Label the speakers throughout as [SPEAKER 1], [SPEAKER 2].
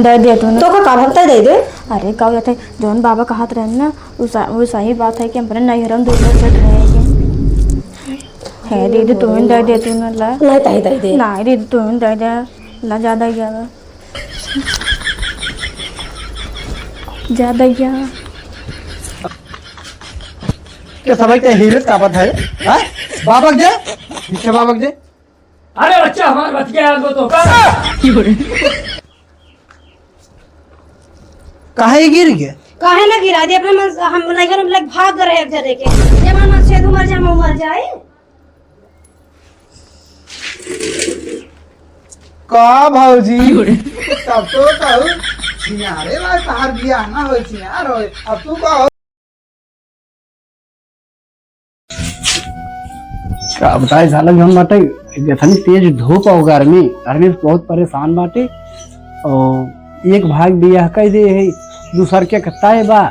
[SPEAKER 1] दे दे तू
[SPEAKER 2] तो का काम हम तय दे दे।
[SPEAKER 1] अरे का जाते जौन बाबा कहत रहे ना वो सही बात है कि हम नहीं हम दूसरे सेट रहेंगे है दीदी तू दे दे तू ना ला
[SPEAKER 2] नहीं तय दे दे
[SPEAKER 1] नहीं दीदी तू दे दे ला ज्यादा ज्यादा ज्यादा ज्यादा
[SPEAKER 3] क्या समझ के हीरत का बात है? हाँ? बाबक जे पीछे बाबक जे।
[SPEAKER 4] अरे बच्चा हमारा बच गया तो
[SPEAKER 3] काहे गिर गए?
[SPEAKER 2] काहे ना गिरा दे अपने मन हम नहीं हम लाइक भाग रहे हैं जरे के ये मन से तू मर जा मर जाए
[SPEAKER 3] का भौजी तब तो कहू छियारे ला तार बियाह ना होय छियार होय अब तू का क्या बताए साला हम बाटे इतनी तेज धूप और गर्मी से बहुत परेशान बाटे और एक भाग बियाह कह दे है दूसर के तय बा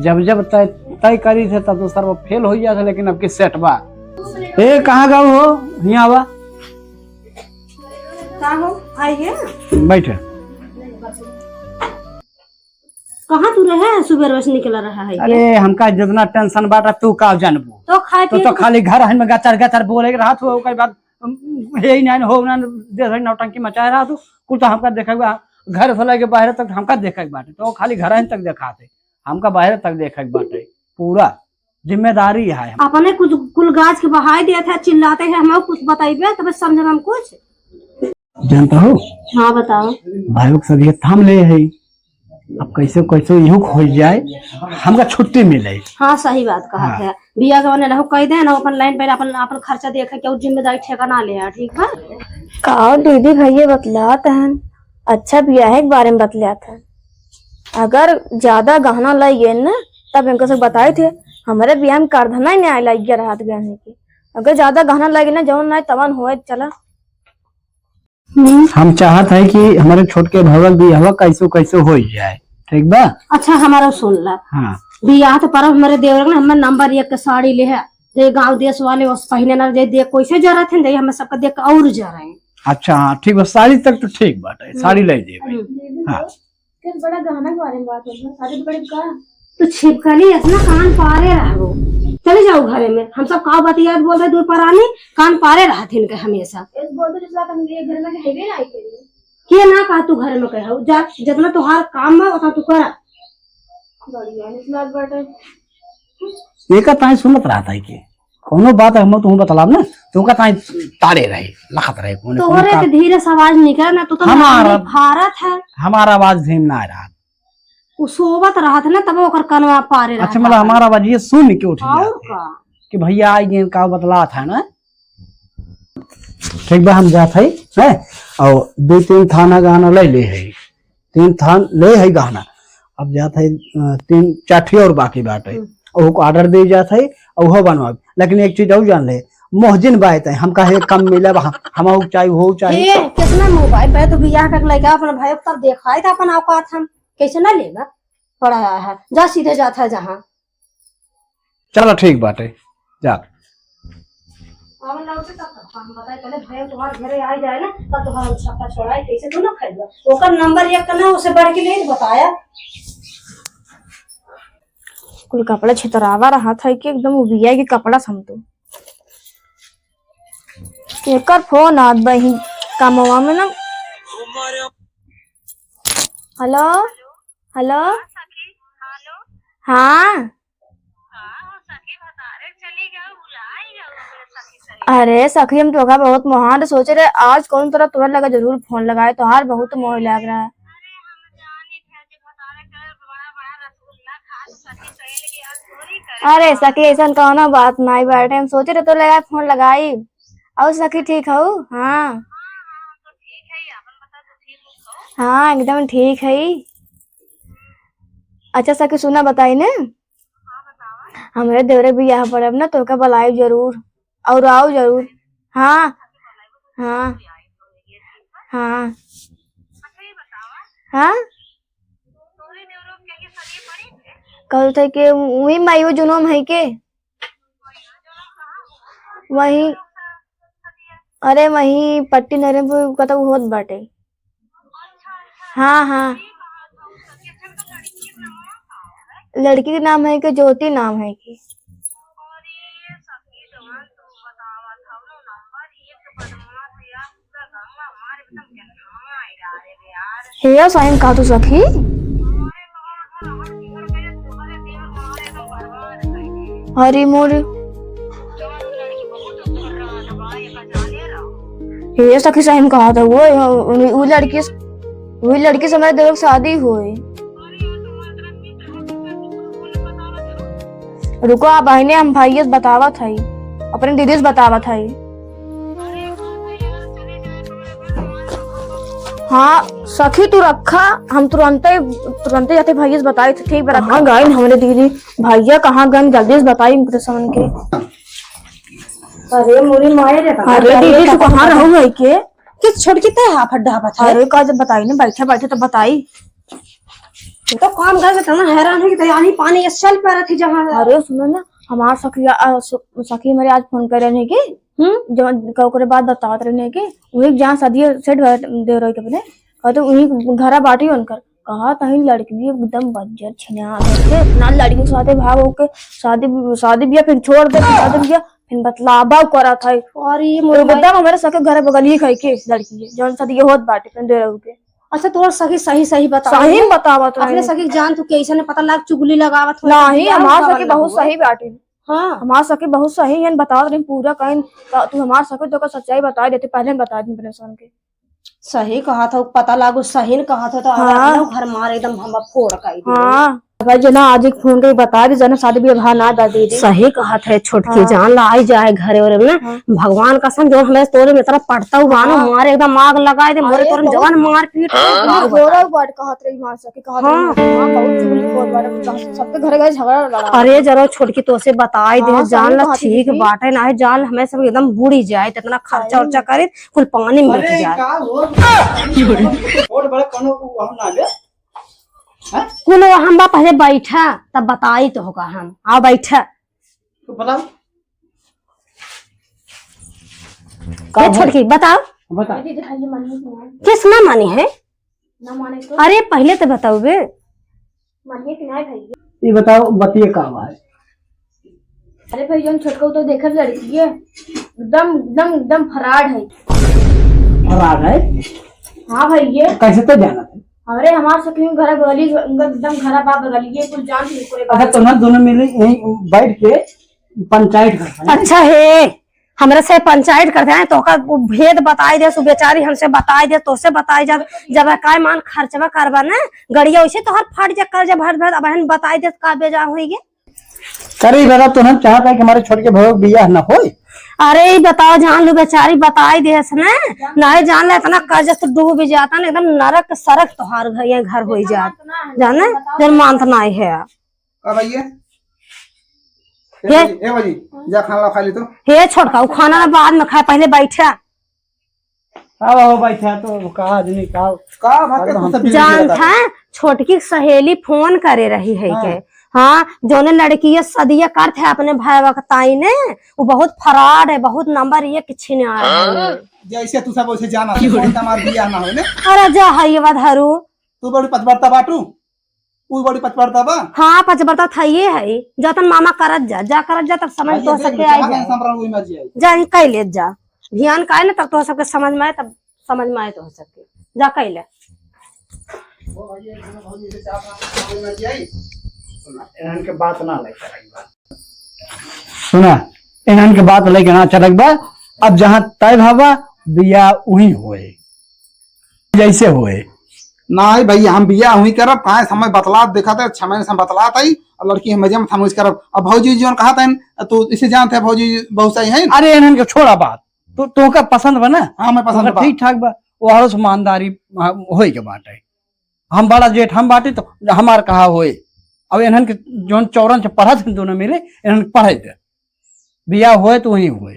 [SPEAKER 3] जब जब तय करी थे तब तो सर वो फेल हो गया था लेकिन अब के सेट बा ए कहाँ गाँव हो यहाँ आवा
[SPEAKER 2] का हो आइए
[SPEAKER 3] बैठे
[SPEAKER 2] कहाँ तू रहे सुबह रोज निकल रहा है
[SPEAKER 3] अरे हमका जितना टेंशन बाटा तू का जानबू
[SPEAKER 2] तो खाए
[SPEAKER 3] तो खाली घर हन में गचर गचर बोले रहा तू ओकर बाद हे ही नहीं हो ना दे नौटंकी मचाए रहा तू कुल तो हमका देखेगा घर से लेके बाहर तक हमका देखे बाटे तो खाली घर हन तक दिखाते हमका बाहर तक देखे बाटे पूरा जिम्मेदारी है
[SPEAKER 2] अपने कुछ कुल गाछ के बहाई दिया था चिल्लाते हैं हम कुछ बताइए तब समझ हम कुछ
[SPEAKER 3] जानता हो
[SPEAKER 2] हाँ बताओ
[SPEAKER 3] भाई सभी थाम ले है अब कैसे कैसे यूं हो जाए हमका छुट्टी मिले।
[SPEAKER 2] हाँ सही बात कहा
[SPEAKER 3] हाँ।
[SPEAKER 2] है बिया के ना कह दे ना अपन लाइन पे अपन अपन खर्चा देखे के जिम्मेदारी ठेकाना ले ठीक है
[SPEAKER 1] का दीदी भैया बतलात हैं अच्छा ब्याह के बारे में बतलाया था अगर ज्यादा गहना लाइए ना तब इनको सब बताए थे हमारे ब्याह में कारधना ही नहीं लाइए रात गहने की अगर ज्यादा गहना लगे ना जौन नहीं तवन हो चला
[SPEAKER 3] हम चाहत है कि हमारे छोट के भगल भी हवा कैसे कैसे हो जाए ठीक बा।
[SPEAKER 2] अच्छा हमारा सुन ला
[SPEAKER 3] हाँ
[SPEAKER 2] बियाह तो पर हमारे देवर ने हमारे नंबर 1 के साड़ी ले है जे गांव देश वाले उस पहने ना जे देख कैसे जा रहे थे हम सबका देख के और जा रहे हैं।
[SPEAKER 3] अच्छा हाँ ठीक बा साड़ी तक तो ठीक बात है साड़ी ले दे हाँ
[SPEAKER 1] बड़ा गहना के बारे में बात हो साड़ी बड़े का
[SPEAKER 2] तो छिपकली ऐसा कान पारे रहो चले जाओ घरे में हम सब का बतिया बोल रहे दूर पर आने कान पारे रहते इनके हमेशा
[SPEAKER 1] घर में हेवे ना
[SPEAKER 2] के ना कहा तू घर में कहो जा जितना तुहार काम है उतना तू कर
[SPEAKER 3] एक ताई सुनत रहा था कि कोनो बात हम तुम बतलाब ना तो का ताई तारे रहे लखत रहे कोने
[SPEAKER 2] तोरे के धीरे से आवाज निकले ना तो
[SPEAKER 3] हमारा
[SPEAKER 2] भारत है
[SPEAKER 3] हमारा आवाज धीम ना रहा
[SPEAKER 2] वो सोबत रहा था ना तब ओकर कनवा पारे रहा
[SPEAKER 3] अच्छा मतलब हमारा आवाज ये सुन के उठ
[SPEAKER 2] और
[SPEAKER 3] गया
[SPEAKER 2] का
[SPEAKER 3] कि भैया आइए का बतला था ना ठीक बा हम जात है और 2-3 थाना गाना ले ले है 3 थान ले है गाना अब जात है 3 चाठी और बाकी बात है और को ऑर्डर दे जात है और वो बनवा लेकिन एक चीज और जान ले मोहजिन बात है हमका है कम मिले हम चाहिए हो चाहिए
[SPEAKER 2] कितना मोबाइल पे तो बियाह कर लेगा अपना भाई तब देखा था अपन औकात हम कैसे ना लेगा पड़ा है जा सीधे जाता है जहाँ
[SPEAKER 3] चलो ठीक बात है जा
[SPEAKER 2] नंबर 1 करना उसे बढ़ के नहीं बताया
[SPEAKER 1] कुल कपड़ा छितरावा रहा था कि एकदम उबिया के कपड़ा समतो एक फोन आत बही कामवा में ना हेलो हेलो हाँ अरे सखी हम तो बहुत मोहान सोचे रहे आज कौन तरह तुम्हें लगा जरूर फोन लगाए तो हार बहुत मोह लग रहा है अरे सखी ऐसा कौन बात नहीं बैठे हम सोचे रहे तो लगा फोन लगाई और सखी ठीक हो हाँ हाँ एकदम ठीक है अच्छा सखी सुना बताई ने हमारे देवरे भी यहाँ पर अब ना तो क्या बुलाए जरूर और आओ जरूर हाँ हाँ हाँ हाँ कल थे के वही मायू जुनून है के वही अरे वही पट्टी नरेंद्र का तो होत बाटे हाँ हाँ, लड़की का नाम है कि ज्योति नाम है कि? हे साइम कहा तू सखी? अरे मोर हे सखी साइम कहा था वो लड़की से मेरे दोस्त शादी हुई। रुको आप बहने, हम भाई बतावा था अपने दीदी से बतावा था। हाँ सखी तू रखा, हम तुरंत जाते भैया से बताई थे। ठीक है कहाँ गए हमारे दीदी भैया, कहाँ गए जल्दी से बताई उनके समन के।
[SPEAKER 2] अरे मोरी माए रे बाबा।
[SPEAKER 1] अरे दीदी तू कहाँ रहो भाई के?
[SPEAKER 2] किस छोड़ के ते हाफ अड्डा बता।
[SPEAKER 1] अरे का जब बताई ना बैठे बैठे तब बताई।
[SPEAKER 2] तो काम कर के तना हैरान है कि तैयारी पानी ये चल पा रही थी जहाँ।
[SPEAKER 1] अरे सुनो ना, हमार सखी मेरे आज फोन कर रहे कि जो ओकरे बाद बतावत रहे कि वही जहाँ शादी सेट दे रहे थे अपने, तो वही घरा बाटी उनकर कहा तही लड़की एकदम बज्जर छिना इतना लड़की के साथ भाग होके शादी बिया फिर छोड़ दे, शादी बिया फिर बतलावा करा था।
[SPEAKER 2] और ये
[SPEAKER 1] एकदम हमारे सके घर बगल ही खाई के लड़की है जो शादी होत बाटी फिर दे रहे के।
[SPEAKER 2] अच्छा तोर सखी सही बता।
[SPEAKER 1] सही बतावत
[SPEAKER 2] अपने सखी जान तू कैसे ने पता लग चुगली लगावत हो।
[SPEAKER 1] नहीं हमार सखी बहुत सही बाटी।
[SPEAKER 2] हाँ
[SPEAKER 1] हमार सखी बहुत सही है, बताओ रही पूरा कहीं तू हमार सखी तो सच्चाई बता देते पहले बता दी अपने सन के।
[SPEAKER 2] सही कहा था, पता लागो सही ने कहा था तो
[SPEAKER 1] हाँ।
[SPEAKER 2] घर मार एकदम हम फोड़ काई।
[SPEAKER 1] हाँ भाई जना आज एक फोन के बता दी जना शादी विवाह ना दा दीदी।
[SPEAKER 2] सही कहा था छोटकी
[SPEAKER 1] हाँ।
[SPEAKER 2] जान लाई जाए घरे और में।
[SPEAKER 1] हाँ।
[SPEAKER 2] भगवान कसम जो हमें तोरे में तरफ पड़ता हुआ ना मारे एकदम आग लगाए दे मोरे तोरे जवान मार पीट।
[SPEAKER 1] गोरा बात कहत रही मार सके कहत रही हां बहुत चुगली बहुत बात सबके घरे गए झगड़ा लड़ा।
[SPEAKER 2] अरे जरा छोटकी तो से बताई दे
[SPEAKER 1] हाँ,
[SPEAKER 2] जान ला
[SPEAKER 1] सही बात है
[SPEAKER 2] ठीक
[SPEAKER 1] दीदी।
[SPEAKER 2] बाटे ना है जान हमें सब एकदम बुड़ी जाए इतना खर्चा उर्चा करे कुल पानी मिट जाए। कुल हम बा पहले बैठा तब बताई तो होगा हम आओ बैठा। ये छोटकी बताओ
[SPEAKER 3] बता।
[SPEAKER 2] किस ना मानी है?
[SPEAKER 1] ना माने तो
[SPEAKER 2] अरे पहले तो बताओ बे।
[SPEAKER 1] मानिए कि नहीं भाई?
[SPEAKER 3] ये बताओ बतिए का है?
[SPEAKER 1] अरे भाई जन छोटको तो देखत लड़की है एकदम एकदम एकदम फराड है।
[SPEAKER 3] फरार है?
[SPEAKER 1] हाँ भाई ये
[SPEAKER 3] कैसे तो जाना था?
[SPEAKER 1] अरे हमार सखी घर गली एकदम घर बाप गली ये कुछ जान थी पूरे
[SPEAKER 3] अच्छा तो ना दोनों मिले यहीं बैठ के पंचायत करते हैं।
[SPEAKER 2] अच्छा है हमरा से पंचायत करते हैं तो का वो भेद बताई दे सु बेचारी हमसे बताई दे तो से बताई जा जब काय मान खर्चवा करबा ना गड़िया वैसे तो हर फट जा कर जा भर भर अब बहन बताई दे का बेजा होई
[SPEAKER 3] करे बेटा तो हम चाहता है कि हमारे छोटे के भैया बियाह ना होए।
[SPEAKER 2] अरे बताओ जान लो बेचारी बताई दे नहीं जान ला इतना कर्ज तो डूब जाता ना एकदम नरक सरक तोहार घर हो जात जाने जन मानत नहीं है।
[SPEAKER 5] ए बाजी जा खाना खा ली तो।
[SPEAKER 2] हे छोटका खाना ना बाद में खाए पहले बैठा।
[SPEAKER 3] आओ बैठा तो कहा आदमी का
[SPEAKER 5] भाग के तू सब
[SPEAKER 2] जान था छोटकी सहेली फोन करे रही है के हाँ जोने लड़की ये सदिया करते है अपने भाई वक्ताई ने वो बहुत फराड है बहुत नंबर ये किसी ने आ रहा है
[SPEAKER 5] जैसे तू सब वैसे जाना कौन हमार बियाह ना होने।
[SPEAKER 2] अरे जा है ये बधरू
[SPEAKER 5] तू बड़ी पचबरता बाटू तू बड़ी पचबरता बा।
[SPEAKER 2] हाँ पचबरता था ये है जतन मामा करत जा करत जा तब समझ तो सके आई जा कह ले जा ध्यान का ना तब तो सबके समझ में आए तब समझ में आए तो हो सके जा कह ले।
[SPEAKER 3] इनके बात ना लेके सुना इनके बात लेके ना चलक बा। अब जहाँ तय भावा बिया वही होए जैसे होए
[SPEAKER 5] ना भाई हम बियाह हुई करब कहा समय बतला देखा था 6 महीने से बतलात आई और लड़की मजे में थम करब। अब भौजी जो कहा था तो इसे जानते हैं भौजी बहुत सही है।
[SPEAKER 3] अरे इनके छोड़ा बात तो का पसंद बा ना।
[SPEAKER 5] हाँ मैं पसंद बा
[SPEAKER 3] ठीक ठाक बा वो आरो ईमानदारी होए के बात है। हम बड़ा जेठ हम बाटे तो हमार कहा होए। अब इन्हन के जो चौरन से पढ़त दोनों मिले इन्हन पढ़े थे बिया होए तो वही हुए।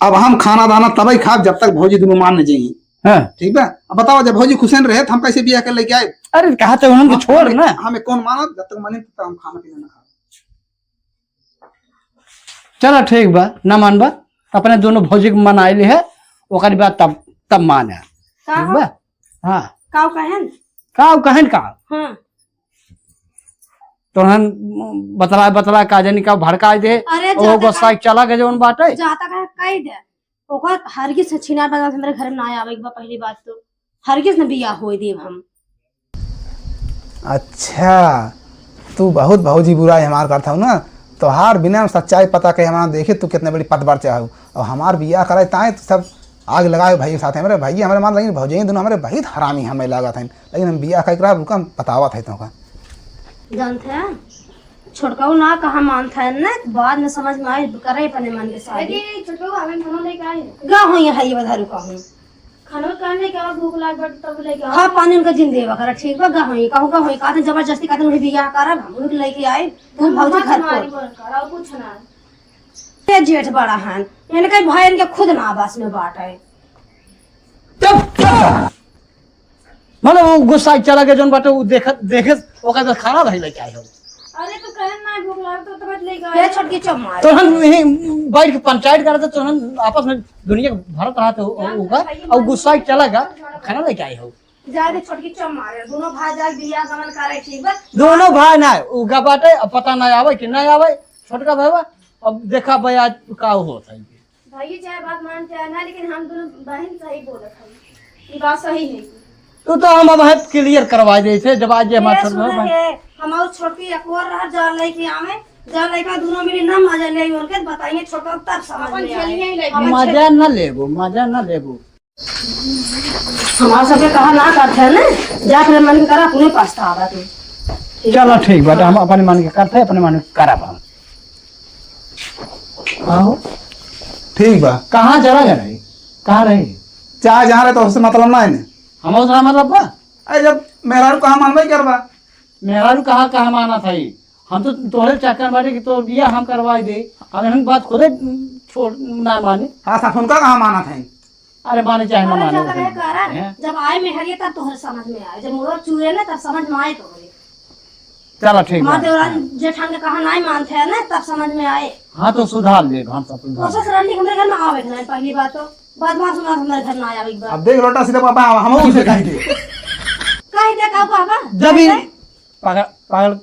[SPEAKER 5] अब हम खाना दाना तभी खाब जब तक भौजी दोनों मान न जाइए।
[SPEAKER 3] हाँ
[SPEAKER 5] ठीक है अब बताओ जब भौजी खुशन रहे तो हम कैसे बियाह कर लेके आए।
[SPEAKER 3] अरे कहा तो उन्होंने छोड़ ना
[SPEAKER 5] हमें कौन मानो जब तक माने तब तक हम खाना पीना ना खा।
[SPEAKER 3] चलो ठीक बा ना मानबा अपने दोनों भौजी के मनाइले है ओकर बाद तब माने ठीक बा। हाँ
[SPEAKER 2] काव कहन
[SPEAKER 3] कहन का
[SPEAKER 2] हाँ
[SPEAKER 3] तोहन बतला का जानी का भड़का दे
[SPEAKER 2] अरे
[SPEAKER 3] ओ गुस्सा चला गए जौन बाटे
[SPEAKER 2] जाता कहे कह दे ओकर हरगिज से छिना बजा मेरे घर में ना आवे एक बार पहली बात तो हरगिज न बिया होई देव हम।
[SPEAKER 5] अच्छा तू बहुत भौजी बुरा है हमार करता हूँ ना तोहार बिना सच्चाई पता के हमारा देखे तू कितने बड़ी पत बार चाहू और हमार बिया करे ताए तो सब आग लगाए भाई साथ हमारे भाई हमारे मान लेकिन भौजी दोनों हमारे बहुत हरामी हमें लगा था लेकिन हम बिया कह रुका बतावा था तुमका
[SPEAKER 2] जानते हैं छोटकाऊ ना कहा मानता है ना बाद में समझ में आए करे अपने मन के साथ
[SPEAKER 1] छोटो हमें खाना लेके आए
[SPEAKER 2] गा हो ये है बधा रुका हूँ
[SPEAKER 1] खाना करने के भूख लाग बट तब लेके
[SPEAKER 2] खा पानी उनका जिंदे वगैरह ठीक बा गा हो ये कहूँ कहते जबरदस्ती कहते उन्हें बिया करब हम उनके लेके आए तुम भौजी घर पर
[SPEAKER 1] कुछ ना
[SPEAKER 2] ये जेठ बड़ा है यानी कहीं भाई इनके खुद ना बस में बात है
[SPEAKER 3] मतलब वो गुस्सा चला गए जौन बाटे वो देखे ओका तो खाना भाई लेके आए हो
[SPEAKER 1] अरे तो कहन ना भूख लाग तो तब लेके आए
[SPEAKER 2] ये छोटकी चुप मार
[SPEAKER 3] तो हम यहीं बैठ के पंचायत करते तो हम आपस में दुनिया भरत रहते होगा और गुस्सा चला खाना लेके आए हो
[SPEAKER 2] ज्यादा छोटकी चुप मारे दोनों भाई जाके बिया गमन करे ठीक बा
[SPEAKER 3] दोनों भाई ना उगा बाटे अब पता ना आवे कि नहीं आवे छोटका भाई अब देखा भाई आज का होता है
[SPEAKER 1] भाई चाहे बात मानते हैं ना लेकिन हम दोनों बहन सही बोलत हैं ये बात सही है
[SPEAKER 3] तो हम अब क्लियर करवा दे थे जब आज हमारे
[SPEAKER 2] ये सुने है हमार छोटकी एक और रह जा लेके आवे जा लेके दोनों मिली ना मजा ले उनके बताइए छोटा तब समझ में आए
[SPEAKER 3] मजा न लेबो
[SPEAKER 2] हमार सबके कहा ना करते हैं ना जा फिर मन करा अपने पछतावा तू
[SPEAKER 3] चलो ठीक बात हम अपने मन के करते अपने मन के कराब हम आओ
[SPEAKER 5] ठीक बा
[SPEAKER 3] कहाँ चला गया रही कहाँ रही
[SPEAKER 5] चाहे जहाँ रहे तो उससे मतलब ना है
[SPEAKER 3] हम उसका मतलब बा
[SPEAKER 5] अरे जब मेरा कहा मानवा ही करवा
[SPEAKER 3] मेरा कहाँ माना था ही हम तो तोहरे चक्कर बाटे कि तो बिया हम करवाई दे अगर हम बात खुदे छोड़ ना माने
[SPEAKER 5] हाँ साफ उनका कहा माना था
[SPEAKER 3] अरे माने चाहे ना माने
[SPEAKER 2] जब
[SPEAKER 3] वो
[SPEAKER 2] करा
[SPEAKER 3] हैं?
[SPEAKER 2] जब आए मेहरिए तब तोहरे समझ में आए जब मोर चूहे ना तब समझ में आए तोहरे
[SPEAKER 3] चलो ठीक
[SPEAKER 2] माँ
[SPEAKER 3] बा
[SPEAKER 2] देवराज जेठान के कहा नहीं मानते हैं ना तब समझ में आए
[SPEAKER 3] हाँ तो सुधार ले हम सब सुधार
[SPEAKER 2] कोशिश रंडी हमारे घर में आवे ना पहली बात तो बाद में सुना हमारे घर ना आवे एक बार
[SPEAKER 5] अब देख लोटा सीधे पापा हम उसे कहेंगे
[SPEAKER 2] कहीं देखा पापा
[SPEAKER 3] जब ही पागल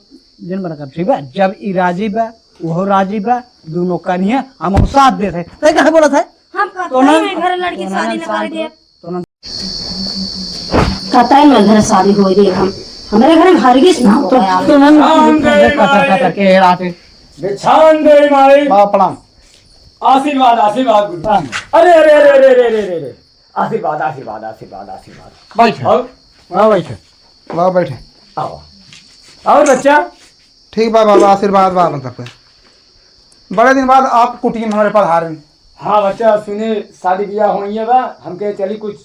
[SPEAKER 3] जिन बना कर ठीक बा जब ई राजी बा वो राजी बा दोनों कनिया हम साथ दे थे तो क्या बोला था
[SPEAKER 2] हम
[SPEAKER 3] तो
[SPEAKER 2] कहते
[SPEAKER 3] ना-
[SPEAKER 2] हैं घर लड़की शादी न कर दे
[SPEAKER 3] तो ना-
[SPEAKER 2] कहता है मैं घर शादी हो रही हम हमारे घर में हरगिज ना हो गया
[SPEAKER 3] तो ना कतर के राते
[SPEAKER 4] बिछान दे माई
[SPEAKER 5] बाबा प्रणाम
[SPEAKER 4] आशीर्वाद आशीर्वाद गुरु। अरे अरे अरे अरे अरे अरे अरे अरे आशीर्वाद आशीर्वाद आशीर्वाद आशीर्वाद
[SPEAKER 3] बैठ
[SPEAKER 4] आओ
[SPEAKER 3] हाँ बैठ
[SPEAKER 5] बाबा बैठे
[SPEAKER 4] आओ और बच्चा
[SPEAKER 5] ठीक बा बाबा आशीर्वाद बा मतलब बड़े दिन बाद आप कुटिया में हमारे पास हार रहे
[SPEAKER 4] हाँ बच्चा सुने शादी ब्याह हुई है बा हमके चली कुछ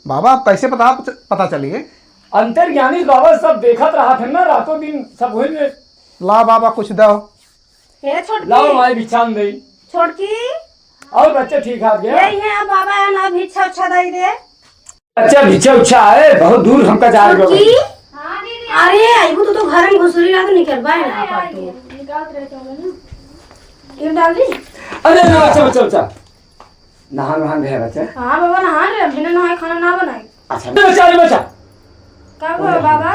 [SPEAKER 5] बाबा कैसे पता चलिए
[SPEAKER 4] अंतर्ज्ञानी बाबा सब देखत रहा थे ना रातों दिन सब हुई में
[SPEAKER 5] ला बाबा कुछ दो
[SPEAKER 2] हे
[SPEAKER 4] लाओ
[SPEAKER 2] छोटकी
[SPEAKER 4] माई बिछान दे
[SPEAKER 2] छोटकी
[SPEAKER 4] और बच्चे ठीक आ गया
[SPEAKER 2] यही है बाबा है ना भी अच्छा अच्छा दे दे
[SPEAKER 4] बच्चा पीछे उच्छा है बहुत दूर हमका जा रहे
[SPEAKER 2] छोटकी
[SPEAKER 4] हो
[SPEAKER 1] हां दीदी
[SPEAKER 2] अरे आइबू तो घर में घुसरी ना तो निकल बाय ना पर तू
[SPEAKER 1] निकाल रहे थे ना ये डाल दी
[SPEAKER 4] अरे ना बच्चा बच्चा बच्चा नहान गया बच्चा
[SPEAKER 1] हां बाबा नहा ले बिना नहाए खाना ना बनाए
[SPEAKER 4] अच्छा बच्चा अरे बच्चा
[SPEAKER 1] का हुआ बाबा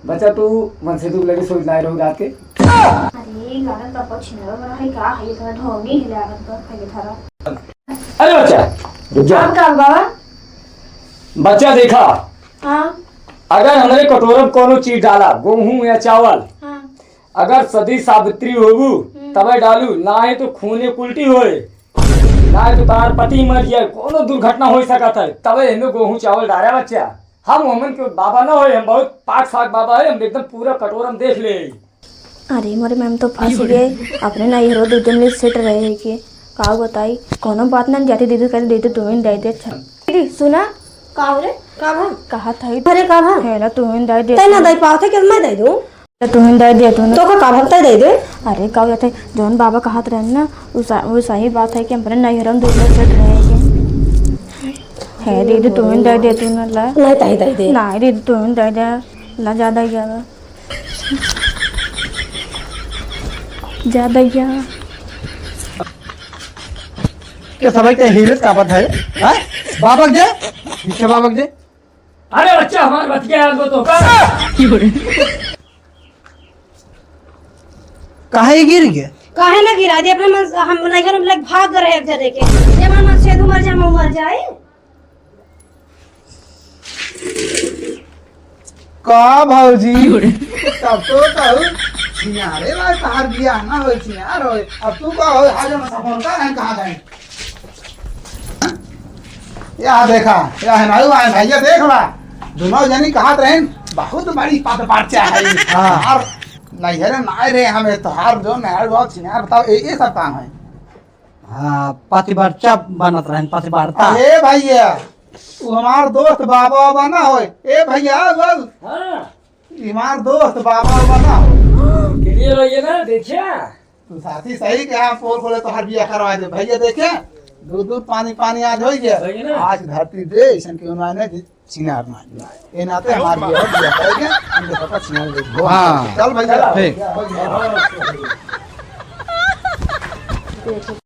[SPEAKER 4] बच्चा तू मन से दुख लगे सोच ना रहो रात के
[SPEAKER 1] अरे गाना तो कुछ नहीं बना है का है इतना ढोंगी हिला कर खाए थारा
[SPEAKER 4] अरे बच्चा रुक जा
[SPEAKER 1] अब का बाबा
[SPEAKER 4] बच्चा देखा
[SPEAKER 1] हां
[SPEAKER 4] अगर हमारे कटोरे में कोनो चीज डाला गेहूं या चावल
[SPEAKER 1] हां
[SPEAKER 4] अगर सदी सावित्री होगू तबे डालू ना है तो खूने उल्टी होए ना है तो तार पति मर जाए कोनो दुर्घटना हो सकता है तबे हमें गेहूं चावल डाला बच्चा हम हमन के बाबा ना होए हम बहुत पाक साग बाबा है हम एकदम पूरा कटोरा में देख ले
[SPEAKER 1] अरे मोरे मैम तो फंस गए अपने ना हीरो दो दिन में सेट रहे कि का बताई कोनो बात ना जाती दीदी कर देते तुम्हें दे दे अच्छा दीदी सुना
[SPEAKER 2] का हो रे का भा
[SPEAKER 1] कहा था
[SPEAKER 2] अरे का भा
[SPEAKER 1] हेला तुम्हें दे दे
[SPEAKER 2] तै ना दे पाओ थे कि मैं दे दूं
[SPEAKER 1] तुम्हें दे दे तूने
[SPEAKER 2] तो का भा दे दे
[SPEAKER 1] अरे का जाते जौन बाबा कहत रहे ना वो सही बात है कि अपने ना हीरो दो दिन सेट रहे है दीदी तुम्हें दे दे तू ना ला
[SPEAKER 2] नहीं तई दे दे
[SPEAKER 1] ना दीदी तुम्हें दे दे ना ज्यादा ही ज्यादा ज्यादा ही ज्यादा
[SPEAKER 3] क्या समझते हैं हीरत का बात है हाँ? बाबक दे पीछे बाबक दे
[SPEAKER 4] अरे बच्चा हमारे बतिया याद तो का
[SPEAKER 5] काहे गिर गए?
[SPEAKER 2] काहे ना गिरा दे अपने मन हम नगर में भाग रहे एक जगह के जे मन से मर जाए मर जाए।
[SPEAKER 5] का भौजी तब तो कहू छिनारे भाई तार बियाह ना होई छिनार होई अब तू का होई आज हम सफर का है कहां जाए या देखा या है नाऊ आए भैया देख ला दोनों जनी कहां रहे बहुत बड़ी पत पाचा है हां और नहीं है ना रे हमें तो हार जो नहर बहुत छिनार बताओ ये सब काम है।
[SPEAKER 3] हाँ पतिवर्ता बनत रहन पतिवर्ता।
[SPEAKER 5] ए भैया तू हमार दोस्त बाबा बाबा ना होए ए भैया बोल
[SPEAKER 4] हां
[SPEAKER 5] हमार दोस्त बाबा बाबा ना हो
[SPEAKER 4] क्लियर हो ये ना देखिए
[SPEAKER 5] तू साथी सही के आप पोल खोले तो हर बिया करवा दे भैया देखे दूध दूध पानी पानी आज हो गया
[SPEAKER 4] सही है ना?
[SPEAKER 5] आज धरती दे ऐसन के उन्होंने छिनार मार ए नाते हमार बिया हो गया करेंगे हमके पता छिनार दे
[SPEAKER 3] हाँ।
[SPEAKER 5] चल भैया
[SPEAKER 3] ठीक।
[SPEAKER 5] हो गया।